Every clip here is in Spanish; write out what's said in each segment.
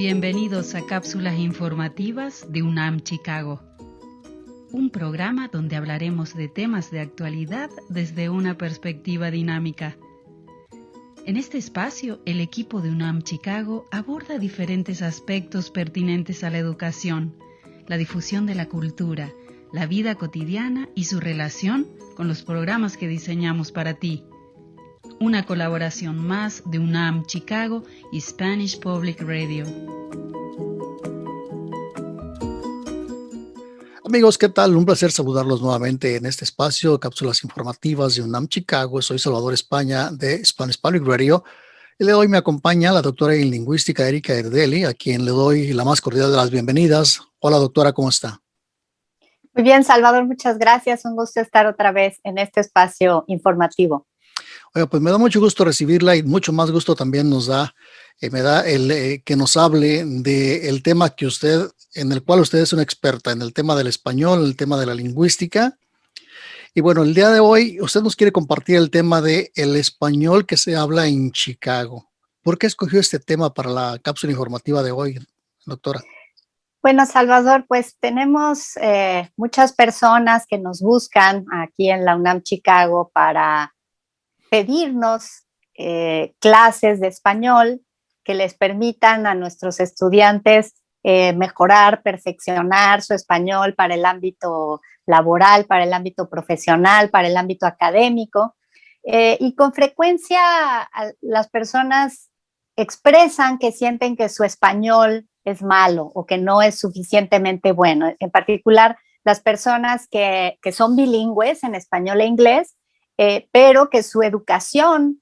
Bienvenidos a Cápsulas Informativas de UNAM Chicago, un programa donde hablaremos de temas de actualidad desde una perspectiva dinámica. En este espacio, el equipo de UNAM Chicago aborda diferentes aspectos pertinentes a la educación, la difusión de la cultura, la vida cotidiana y su relación con los programas que diseñamos para ti. Una colaboración más de UNAM Chicago y Spanish Public Radio. Amigos, ¿qué tal? Un placer saludarlos nuevamente en este espacio, cápsulas informativas de UNAM Chicago. Soy Salvador España de Spanish Public Radio. Y hoy me acompaña la doctora en lingüística Erika Erdeli, a quien le doy la más cordial de las bienvenidas. Hola, doctora, ¿cómo está? Muy bien, Salvador, muchas gracias. Un gusto estar otra vez en este espacio informativo. Oiga, pues me da mucho gusto recibirla y mucho más gusto también me da el que nos hable del tema en el cual usted es una experta, en el tema del español, el tema de la lingüística. Y bueno, el día de hoy usted nos quiere compartir el tema de el español que se habla en Chicago. ¿Por qué escogió este tema para la cápsula informativa de hoy, doctora? Bueno, Salvador, pues tenemos muchas personas que nos buscan aquí en la UNAM Chicago para pedirnos clases de español que les permitan a nuestros estudiantes mejorar, perfeccionar su español para el ámbito laboral, para el ámbito profesional, para el ámbito académico. Y con frecuencia las personas expresan que sienten que su español es malo o que no es suficientemente bueno. En particular, las personas que son bilingües en español e inglés, pero que su educación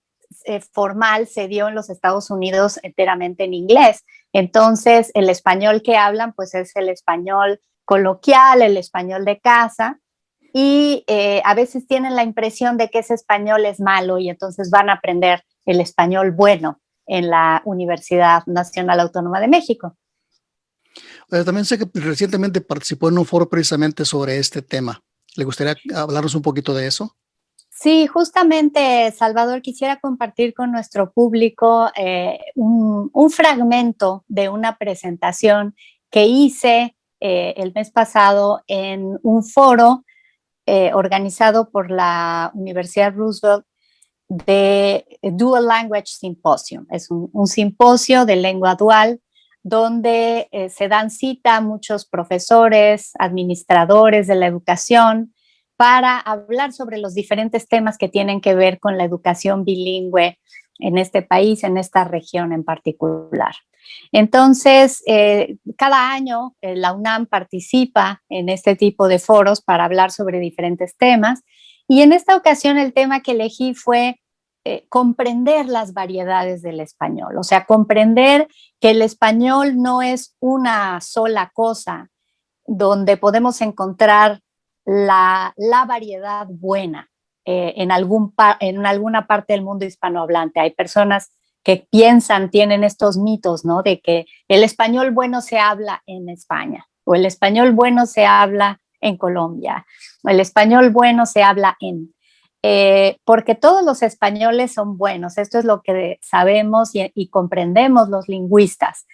formal se dio en los Estados Unidos enteramente en inglés. Entonces, el español que hablan, pues es el español coloquial, el español de casa, y a veces tienen la impresión de que ese español es malo y entonces van a aprender el español bueno en la Universidad Nacional Autónoma de México. También sé que recientemente participó en un foro precisamente sobre este tema. ¿Le gustaría hablarnos un poquito de eso? Sí, justamente, Salvador, quisiera compartir con nuestro público un fragmento de una presentación que hice el mes pasado en un foro organizado por la Universidad Roosevelt de Dual Language Symposium. Es un simposio de lengua dual donde se dan cita muchos profesores, administradores de la educación, para hablar sobre los diferentes temas que tienen que ver con la educación bilingüe en este país, en esta región en particular. Entonces, cada año la UNAM participa en este tipo de foros para hablar sobre diferentes temas, y en esta ocasión el tema que elegí fue comprender las variedades del español, o sea, comprender que el español no es una sola cosa donde podemos encontrar la variedad buena en alguna parte del mundo hispanohablante. Hay personas que tienen estos mitos, ¿no? De que el español bueno se habla en España, o el español bueno se habla en Colombia, o el español bueno se habla porque todos los españoles son buenos, esto es lo que sabemos y comprendemos los lingüistas,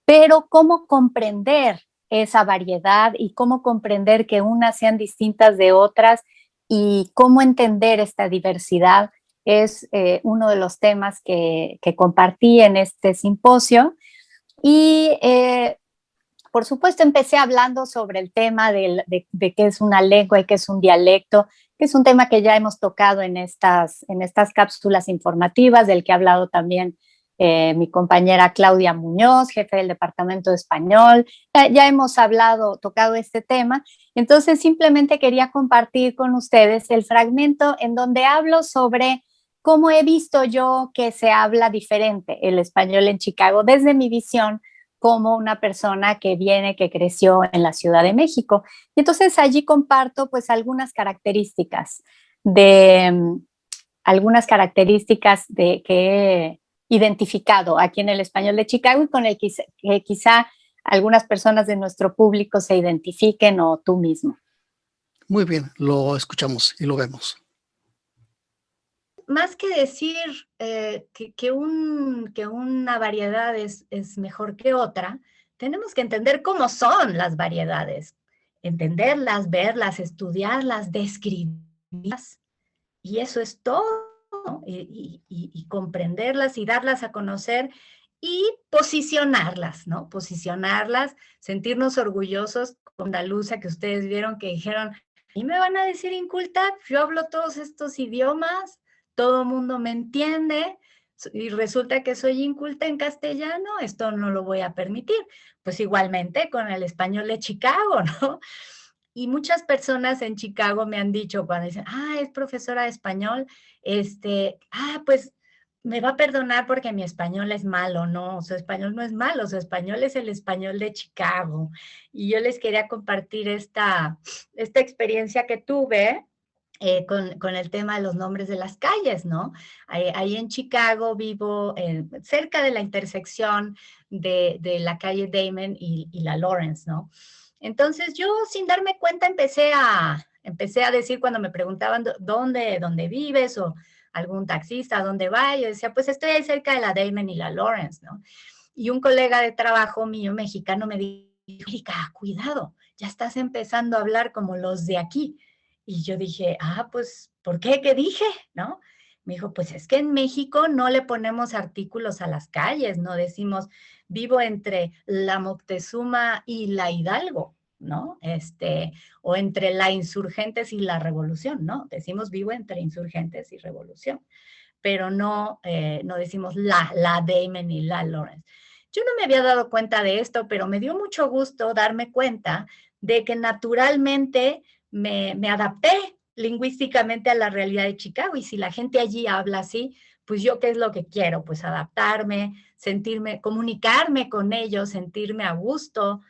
pero ¿cómo comprender esa variedad y cómo comprender que unas sean distintas de otras y cómo entender esta diversidad? Es uno de los temas que compartí en este simposio. Y por supuesto empecé hablando sobre el tema de qué es una lengua y qué es un dialecto, que es un tema que ya hemos tocado en estas cápsulas informativas, del que ha hablado también mi compañera Claudia Muñoz, jefe del Departamento de Español. Ya hemos tocado este tema. Entonces simplemente quería compartir con ustedes el fragmento en donde hablo sobre cómo he visto yo que se habla diferente el español en Chicago desde mi visión como una persona que creció en la Ciudad de México. Y entonces allí comparto pues algunas características que he identificado aquí en el español de Chicago y con el que quizá algunas personas de nuestro público se identifiquen o tú mismo. Muy bien, lo escuchamos y lo vemos. más que decir que una variedad es mejor que otra, tenemos que entender cómo son las variedades, entenderlas, verlas, estudiarlas, describirlas, y eso es todo, ¿no? Y comprenderlas y darlas a conocer y posicionarlas, ¿no? Posicionarlas, sentirnos orgullosos con andaluza que ustedes vieron que dijeron, ¿y me van a decir inculta? Yo hablo todos estos idiomas, todo el mundo me entiende, y resulta que soy inculta en castellano, esto no lo voy a permitir. Pues igualmente con el español de Chicago, ¿no? Y muchas personas en Chicago me han dicho cuando dicen, es profesora de español, pues me va a perdonar porque mi español es malo. No, su español no es malo, su español es el español de Chicago. Y yo les quería compartir esta experiencia que tuve con el tema de los nombres de las calles, ¿no? Ahí en Chicago vivo cerca de la intersección de la calle Damon y la Lawrence, ¿no? Entonces yo sin darme cuenta empecé a decir cuando me preguntaban dónde vives o algún taxista, ¿dónde va? Yo decía, pues estoy ahí cerca de la Damon y la Lawrence, ¿no? Y un colega de trabajo mío, mexicano, me dijo, Erika, cuidado, ya estás empezando a hablar como los de aquí. Y yo dije, pues, ¿por qué? ¿Qué dije? ¿No? Me dijo, pues es que en México no le ponemos artículos a las calles, no decimos, vivo entre la Moctezuma y la Hidalgo, ¿no? O entre la Insurgentes y la Revolución, ¿no? Decimos vivo entre Insurgentes y Revolución, pero no decimos la Damon y la Lawrence. Yo no me había dado cuenta de esto, pero me dio mucho gusto darme cuenta de que naturalmente me adapté lingüísticamente a la realidad de Chicago, y si la gente allí habla así, pues yo qué es lo que quiero, pues adaptarme, sentirme, comunicarme con ellos, sentirme a gusto,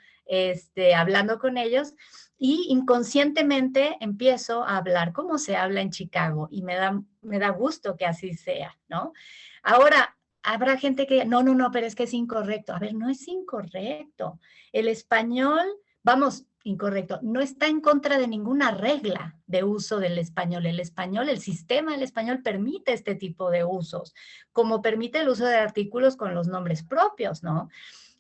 hablando con ellos, y inconscientemente empiezo a hablar como se habla en Chicago, y me da gusto que así sea, ¿no? Ahora, habrá gente que, no, pero es que es incorrecto. A ver, no es incorrecto. El español, vamos, incorrecto, no está en contra de ninguna regla de uso del español. El sistema del español permite este tipo de usos, como permite el uso de artículos con los nombres propios, ¿no?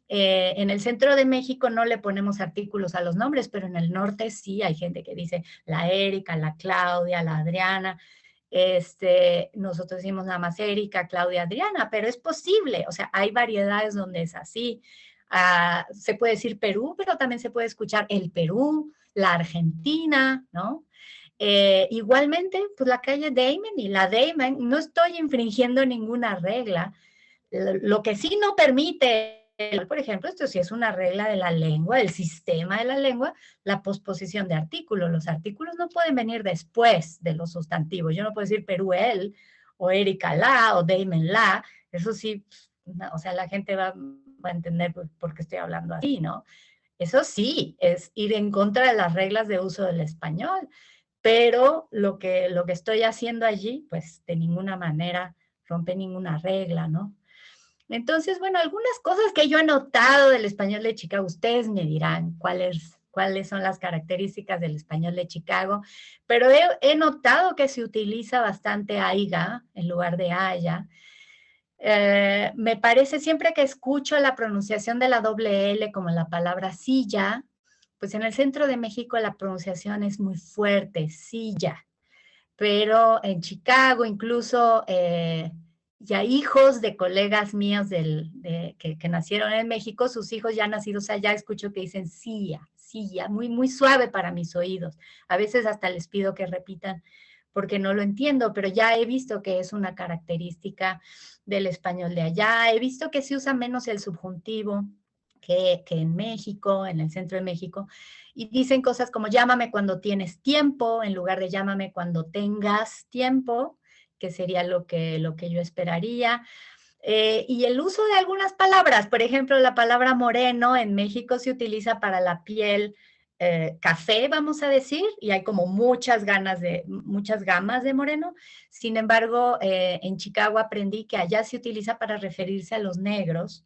En el centro de México no le ponemos artículos a los nombres, pero en el norte sí hay gente que dice la Erika, la Claudia, la Adriana. Nosotros decimos nada más Erika, Claudia, Adriana, pero es posible, o sea, hay variedades donde es así. Se puede decir Perú, pero también se puede escuchar el Perú, la Argentina, ¿no? Igualmente, pues la calle Damon y la Damon, no estoy infringiendo ninguna regla. Lo que sí no permite, por ejemplo, esto sí es una regla de la lengua, del sistema de la lengua, la posposición de artículos. Los artículos no pueden venir después de los sustantivos. Yo no puedo decir Perú el, o Erika la, o Damon la. Eso sí, no, o sea, la gente va a entender por qué estoy hablando así, ¿no? Eso sí, es ir en contra de las reglas de uso del español. Pero lo que estoy haciendo allí, pues de ninguna manera rompe ninguna regla, ¿no? Entonces, bueno, algunas cosas que yo he notado del español de Chicago, ustedes me dirán cuáles son las características del español de Chicago, pero he notado que se utiliza bastante aiga en lugar de haya. Me parece, siempre que escucho la pronunciación de la doble L como la palabra silla, pues en el centro de México la pronunciación es muy fuerte, silla, pero en Chicago incluso ya hijos de colegas míos que nacieron en México, sus hijos ya nacidos allá, escucho que dicen silla, muy, muy suave para mis oídos. A veces hasta les pido que repitan porque no lo entiendo, pero ya he visto que es una característica del español de allá. He visto que se usa menos el subjuntivo que en México, en el centro de México, y dicen cosas como llámame cuando tienes tiempo, en lugar de llámame cuando tengas tiempo, que sería lo que yo esperaría. Y el uso de algunas palabras, por ejemplo, la palabra moreno en México se utiliza para la piel café, vamos a decir, y hay como muchas gamas de moreno. Sin embargo, en Chicago aprendí que allá se utiliza para referirse a los negros.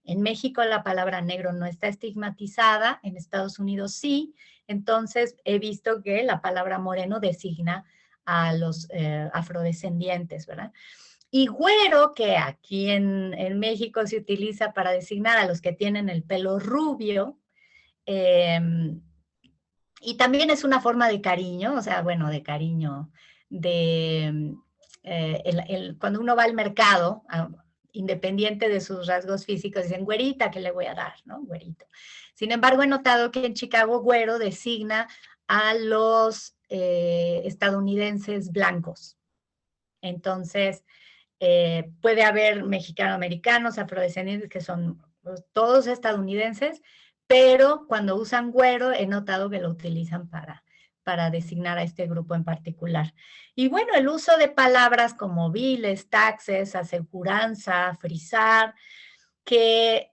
En México la palabra negro no está estigmatizada, en Estados Unidos sí. Entonces he visto que la palabra moreno designa a los afrodescendientes, ¿verdad? Y güero, que aquí en México se utiliza para designar a los que tienen el pelo rubio, y también es una forma de cariño, o sea, bueno, de cariño, de cuando uno va al mercado, independiente de sus rasgos físicos, dicen, güerita, ¿qué le voy a dar? ¿No? Güerito. Sin embargo, he notado que en Chicago, güero designa a los estadounidenses blancos. Entonces, puede haber mexicano-americanos, afrodescendientes, que son pues, todos estadounidenses, pero cuando usan güero he notado que lo utilizan para designar a este grupo en particular. Y bueno, el uso de palabras como biles, taxes, aseguranza, frisar, que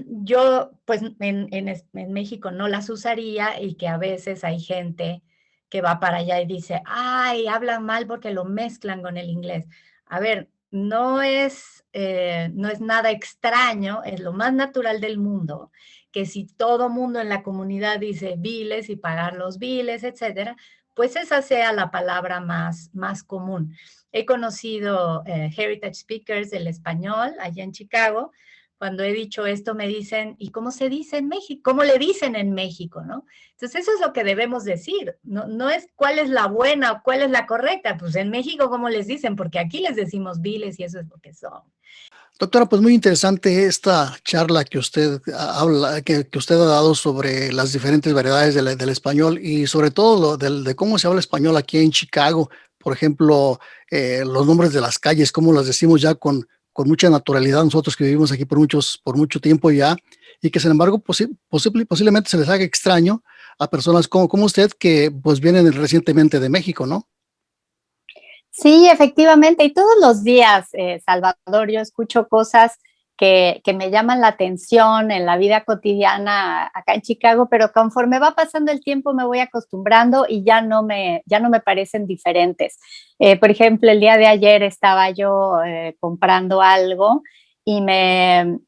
yo pues en México no las usaría y que a veces hay gente que va para allá y dice, ay, hablan mal porque lo mezclan con el inglés. A ver, no es nada extraño, es lo más natural del mundo, que si todo mundo en la comunidad dice biles y pagar los biles, etcétera, pues esa sea la palabra más común. He conocido heritage speakers del español allá en Chicago. Cuando he dicho esto me dicen, ¿y cómo se dice en México? ¿Cómo le dicen en México, no? Entonces eso es lo que debemos decir. No es cuál es la buena o cuál es la correcta. Pues en México, ¿cómo les dicen? Porque aquí les decimos biles y eso es lo que son. Doctora, pues muy interesante esta charla que usted habla, que usted ha dado sobre las diferentes variedades del español y sobre todo de cómo se habla español aquí en Chicago. Por ejemplo, los nombres de las calles, cómo las decimos ya con mucha naturalidad nosotros que vivimos aquí por mucho tiempo ya y que sin embargo posiblemente se les haga extraño a personas como usted que pues vienen recientemente de México, ¿no? Sí, efectivamente, y todos los días, Salvador, yo escucho cosas que me llaman la atención en la vida cotidiana acá en Chicago, pero conforme va pasando el tiempo me voy acostumbrando y ya no me parecen diferentes. Por ejemplo, el día de ayer estaba yo comprando algo y me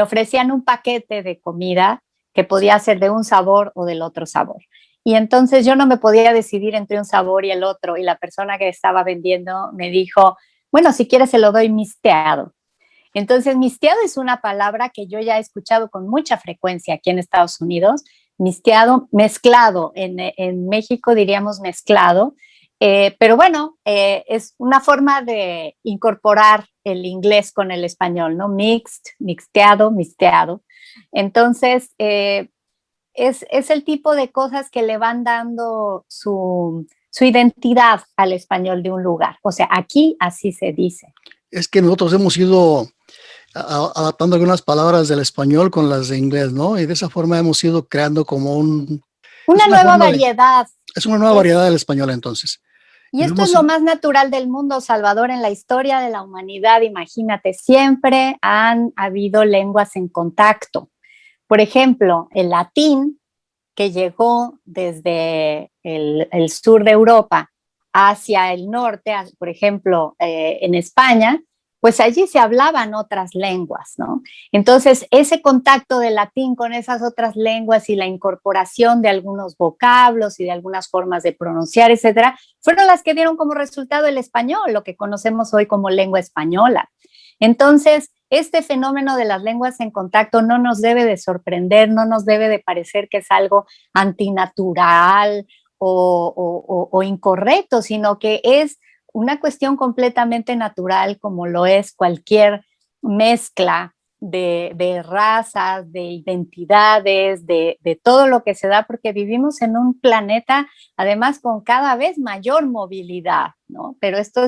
ofrecían un paquete de comida que podía ser de un sabor o del otro sabor. Y entonces yo no me podía decidir entre un sabor y el otro. Y la persona que estaba vendiendo me dijo, bueno, si quieres se lo doy misteado. Entonces, misteado es una palabra que yo ya he escuchado con mucha frecuencia aquí en Estados Unidos. Misteado, mezclado. En México diríamos mezclado. Pero bueno, es una forma de incorporar el inglés con el español, ¿no? Mixed, mixteado, misteado. Entonces, es el tipo de cosas que le van dando su identidad al español de un lugar. O sea, aquí así se dice. Es que nosotros hemos ido adaptando algunas palabras del español con las de inglés, ¿no? Y de esa forma hemos ido creando como una nueva variedad. Es una nueva variedad del español entonces. Y esto es lo más natural del mundo, Salvador, en la historia de la humanidad. Imagínate, siempre han habido lenguas en contacto. Por ejemplo, el latín, que llegó desde el sur de Europa hacia el norte, por ejemplo, en España, pues allí se hablaban otras lenguas, ¿no? Entonces, ese contacto del latín con esas otras lenguas y la incorporación de algunos vocablos y de algunas formas de pronunciar, etcétera, fueron las que dieron como resultado el español, lo que conocemos hoy como lengua española. Entonces, este fenómeno de las lenguas en contacto no nos debe de sorprender, no nos debe de parecer que es algo antinatural o incorrecto, sino que es una cuestión completamente natural, como lo es cualquier mezcla de razas, de identidades, de todo lo que se da, porque vivimos en un planeta, además, con cada vez mayor movilidad, ¿no? Pero esto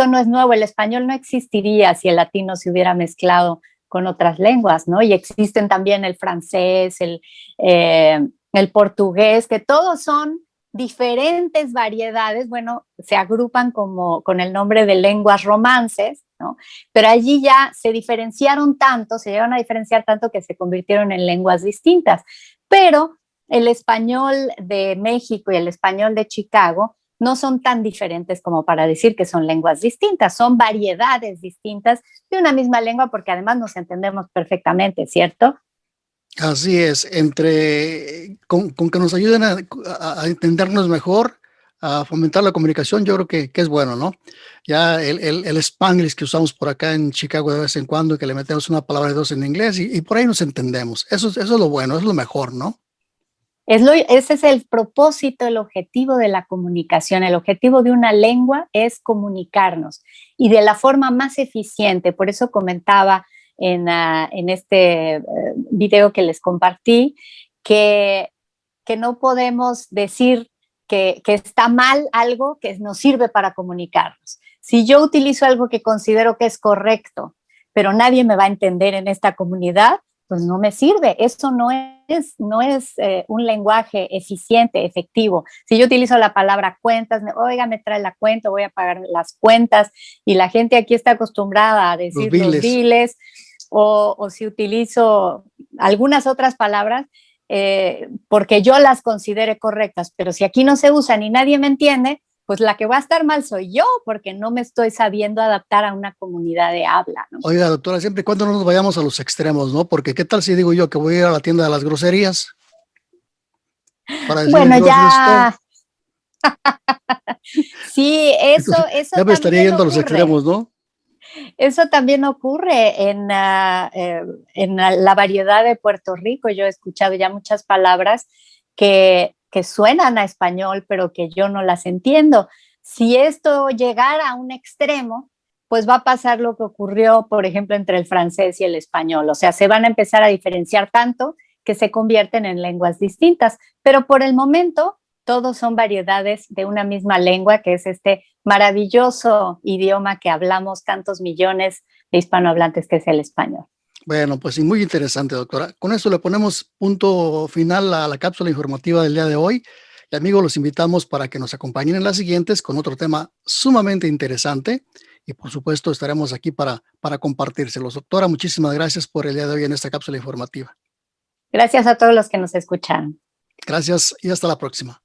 no es nuevo, el español no existiría si el latino se hubiera mezclado con otras lenguas, ¿no? Y existen también el francés, el portugués, que todos son diferentes variedades, bueno, se agrupan como con el nombre de lenguas romances, ¿no? Pero allí ya se diferenciaron tanto, se llegaron a diferenciar tanto que se convirtieron en lenguas distintas. Pero el español de México y el español de Chicago no son tan diferentes como para decir que son lenguas distintas, son variedades distintas de una misma lengua porque además nos entendemos perfectamente, ¿cierto? Así es, con que nos ayuden a entendernos mejor, fomentar la comunicación, yo creo que es bueno, ¿no? Ya el Spanglish que usamos por acá en Chicago de vez en cuando, que le metemos una palabra de dos en inglés y por ahí nos entendemos. Eso es lo bueno, es lo mejor, ¿no? Ese es el propósito, el objetivo de la comunicación. El objetivo de una lengua es comunicarnos y de la forma más eficiente. Por eso comentaba en este video que les compartí que no podemos decir que está mal algo que nos sirve para comunicarnos. Si yo utilizo algo que considero que es correcto, pero nadie me va a entender en esta comunidad, pues no me sirve. Eso no es un lenguaje eficiente, efectivo. Si yo utilizo la palabra cuentas, oiga, me trae la cuenta, voy a pagar las cuentas, y la gente aquí está acostumbrada a decir los biles, o si utilizo algunas otras palabras, porque yo las considere correctas, pero si aquí no se usan y nadie me entiende, pues la que va a estar mal soy yo, porque no me estoy sabiendo adaptar a una comunidad de habla, ¿no? Oiga, doctora, siempre y cuando no nos vayamos a los extremos, ¿no? Porque ¿qué tal si digo yo que voy a ir a la tienda de las groserías? Para decir bueno, ya... sí, eso ya me estaría yendo a los extremos, ¿no? Eso también ocurre en la variedad de Puerto Rico. Yo he escuchado ya muchas palabras que suenan a español, pero que yo no las entiendo. Si esto llegara a un extremo, pues va a pasar lo que ocurrió, por ejemplo, entre el francés y el español. O sea, se van a empezar a diferenciar tanto que se convierten en lenguas distintas. Pero por el momento, todos son variedades de una misma lengua, que es este maravilloso idioma que hablamos tantos millones de hispanohablantes, que es el español. Bueno, pues sí, muy interesante, doctora. Con esto le ponemos punto final a la cápsula informativa del día de hoy. Y amigos, los invitamos para que nos acompañen en las siguientes con otro tema sumamente interesante. Y por supuesto, estaremos aquí para compartírselos. Doctora, muchísimas gracias por el día de hoy en esta cápsula informativa. Gracias a todos los que nos escucharon. Gracias y hasta la próxima.